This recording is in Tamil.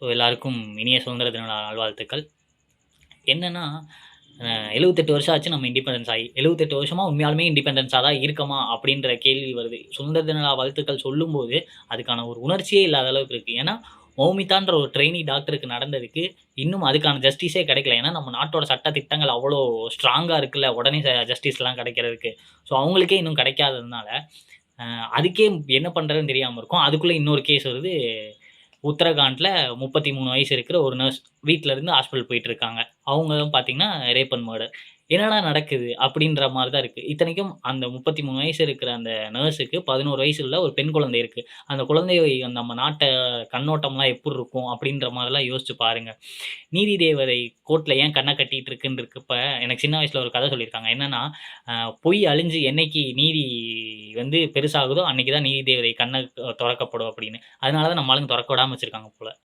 ஸோ எல்லாருக்கும் இனிய சுதந்திர தின நல்வாழ்த்துக்கள். என்னன்னா, 78 வருஷம் ஆச்சு நம்ம இண்டிபெண்டன்ஸ் ஆகி. 78 வருஷமா உண்மையாலுமே இண்டிபெண்டன்ஸா தான் இருக்கமா? அப்படின்ற கேள்வி வருது. சுதந்திர தின வாழ்த்துக்கள் சொல்லும்போது, அதுக்கான ஒரு உணர்ச்சியே இல்லாத அளவுக்கு இருக்கு. ஏன்னா, மௌமிதான்ற ஒரு ட்ரெய்னி டாக்டருக்கு நடந்ததுக்கு, இன்னும் அதுக்கான ஜஸ்டிஸே கிடைக்கல. ஏன்னா, நம்ம நாட்டோட சட்ட திட்டங்கள் அவ்வளோ ஸ்ட்ராங்கா இருக்குல்ல, உடனே ஜஸ்டிஸ்லாம் கிடைக்கிறதுக்கு. ஸோ, அவங்களுக்கே இன்னும் கிடைக்காததுனால, அ அதுக்கே என்ன பண்றதுன்னு தெரியாம இருக்கோம். அதுக்குள்ள இன்னொரு கேஸ் வருது. உத்தரகாண்ட்ல 33 வயசு இருக்கிற ஒரு நர்ஸ் வீட்ல இருந்து ஹாஸ்பிட்டல் போயிட்டுருக்காங்க. அவங்க பார்த்தீங்கன்னா, ரேப் அண்ட் மர்டர். என்னடா நடக்குது? அப்படின்ற மாரி தான் இருக்கு. இத்தனைக்கும் அந்த 33 வயசு இருக்கிற அந்த நர்ஸுக்கு 11 வயசு உள்ள ஒரு பெண் குழந்தை இருக்கு. அந்த குழந்தைய நம்ம நாட்ட கண்ணோட்டம்லாம் எப்புட்ருக்கும்? அப்படின்ற மாரிலாம் யோசிச்சு பாருங்க. நீதி தேவதை கோர்ட்ல ஏன் கண்ண கட்டிட்டு இருக்குன்னு இருக்கப்ப, எனக்கு சின்ன வயசுல ஒரு கதை சொல்லியிருக்காங்க. என்னன்னா, அ பொய் அழிஞ்சு என்னைக்கு நீதி பெருசாகுதோ, அன்னைக்கு தான் நீதி தேவதை கண்ண தொறக்கப்படும் அப்படின்னு. அதனால தான் நம்ம ஆளுங்க தொறக்க விடாம வச்சிருக்காங்க போல.